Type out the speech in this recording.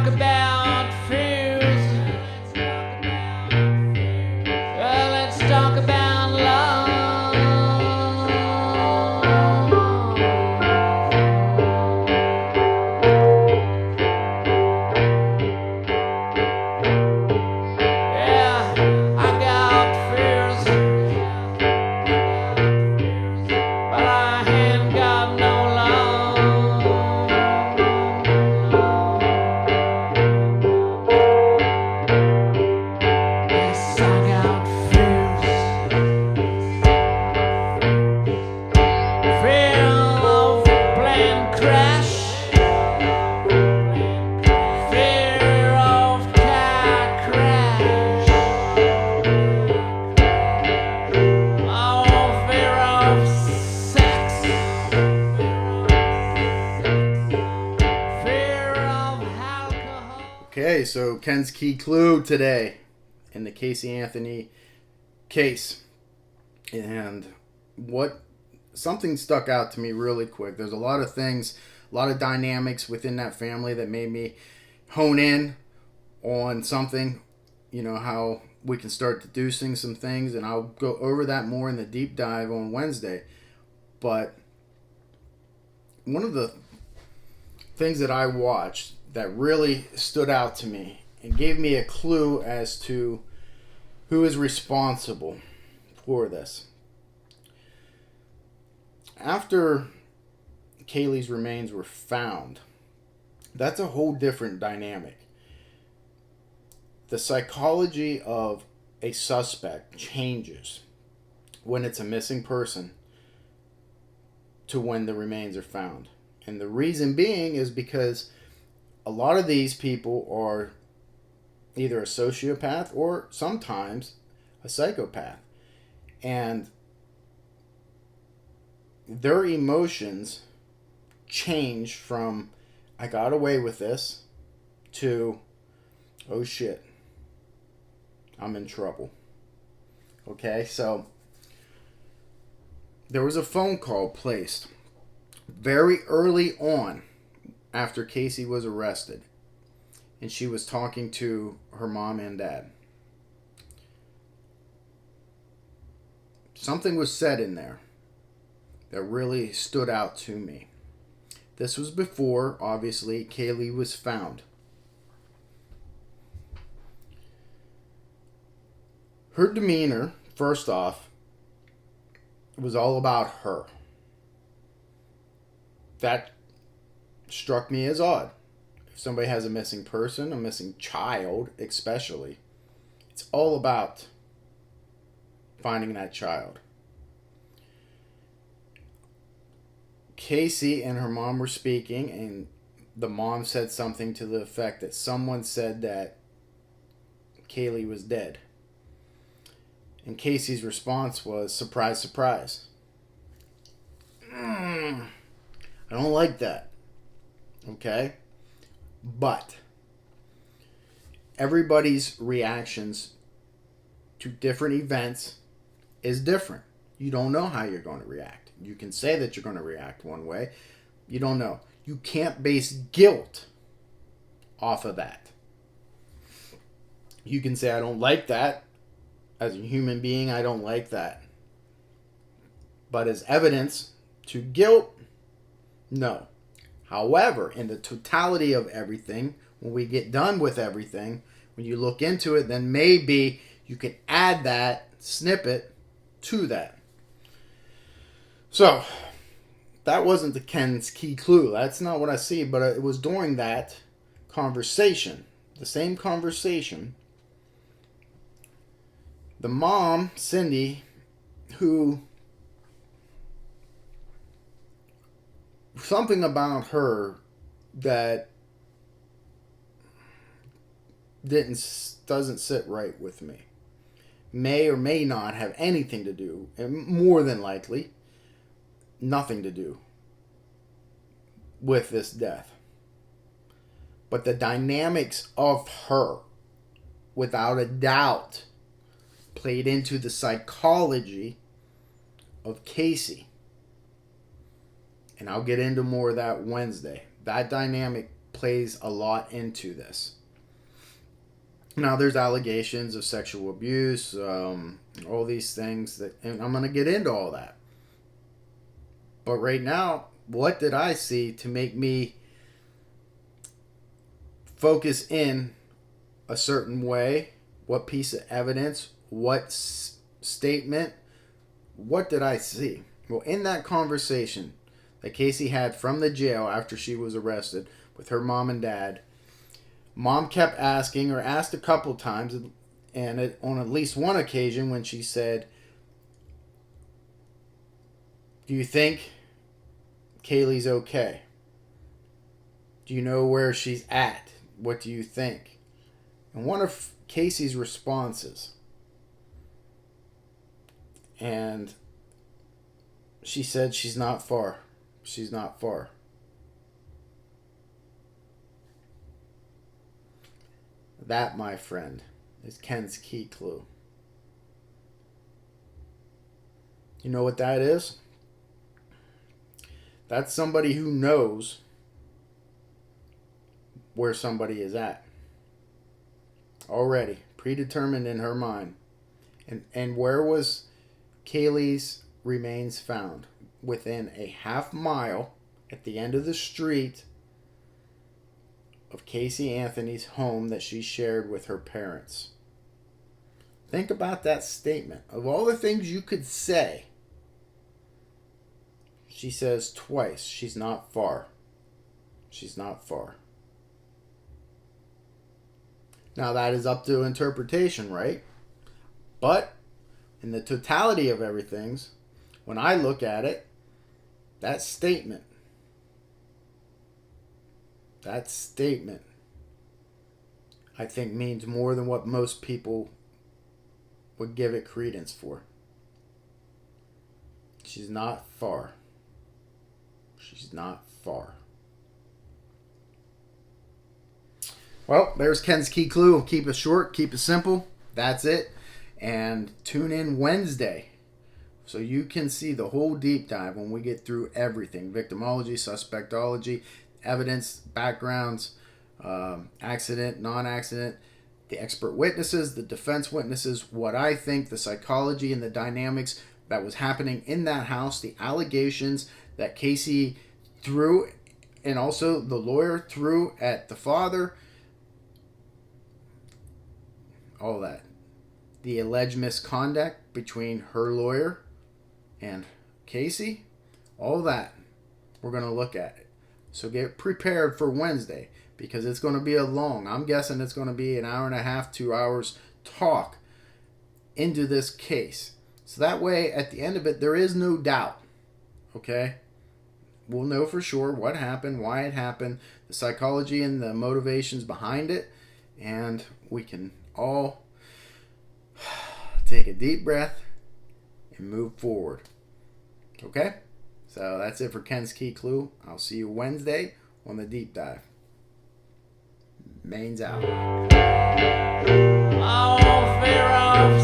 talk about fears. Let's talk about love. Yeah, I got fears, but I ain't got no love. Yes, I got fears. Fear of plane crash. Fear of car crash. Oh, fear of sex. Fear of alcohol. Okay, so Ken's key clue today in the Casey Anthony case. And what something stuck out to me really quick. There's a lot of things, a lot of dynamics within that family that made me hone in on something, how we can start deducing some things, and I'll go over that more in the deep dive on Wednesday. But one of the things that I watched that really stood out to me and gave me a clue as to who is responsible for this. After Caylee's remains were found, that's a whole different dynamic. The psychology of a suspect changes when it's a missing person to when the remains are found. And the reason being is because a lot of these people are either a sociopath or sometimes a psychopath. And their emotions change from, I got away with this, to, oh shit, I'm in trouble. Okay, so there was a phone call placed very early on after Casey was arrested, and she was talking to her mom and dad. Something was said in there that really stood out to me. This was before, obviously, Caylee was found. Her demeanor, first off, was all about her. That struck me as odd. If somebody has a missing person, a missing child especially, it's all about finding that child. Casey and her mom were speaking, and the mom said something to the effect that someone said that Caylee was dead. And Casey's response was, surprise, surprise. I don't like that. Okay? But everybody's reactions to different events is different. You don't know how you're going to react. You can say that you're going to react one way. You don't know. You can't base guilt off of that. You can say, I don't like that. As a human being, I don't like that. But as evidence to guilt, no. However, in the totality of everything, when we get done with everything, when you look into it, then maybe you can add that snippet to that. So, that wasn't the Ken's key clue. That's not what I see, but it was during that conversation, the same conversation, the mom, Cindy, who, something about her that doesn't sit right with me. May or may not have anything to do, and more than likely, nothing to do with this death. But the dynamics of her, without a doubt, played into the psychology of Casey. And I'll get into more of that Wednesday. That dynamic plays a lot into this. Now, there's allegations of sexual abuse, all these things and I'm going to get into all that. But right now, what did I see to make me focus in a certain way? What piece of evidence? What statement? What did I see? Well, in that conversation that Casey had from the jail after she was arrested with her mom and dad, Mom kept asking, or asked a couple times, and on at least one occasion when she said, "Do you think Caylee's okay? Do you know where she's at? What do you think?" And one of Casey's responses, and she said, "She's not far. She's not far." That, my friend, is Ken's key clue. You know what that is? That's somebody who knows where somebody is at. Already, predetermined in her mind. And where was Caylee's remains found? Within a half mile at the end of the street of Casey Anthony's home that she shared with her parents. Think about that statement. Of all the things you could say, she says twice, she's not far. She's not far. Now that is up to interpretation, right? But in the totality of everything, when I look at it, that statement, I think means more than what most people would give it credence for. She's not far. She's not far. Well, there's Ken's key clue. Keep it short, keep it simple. That's it. And tune in Wednesday so you can see the whole deep dive when we get through everything. Victimology, suspectology, evidence, backgrounds, accident, non-accident, the expert witnesses, the defense witnesses, what I think, the psychology and the dynamics that was happening in that house, the allegations that Casey threw, and also the lawyer threw at the father, all that. The alleged misconduct between her lawyer and Casey, all that we're going to look at it. So get prepared for Wednesday because it's going to be I'm guessing it's going to be an hour and a half, 2 hours talk into this case. So that way, at the end of it, there is no doubt. Okay? We'll know for sure what happened, why it happened, the psychology and the motivations behind it, and we can all take a deep breath and move forward. Okay? So that's it for Ken's Key Clue. I'll see you Wednesday on the deep dive. Main's out. All fear of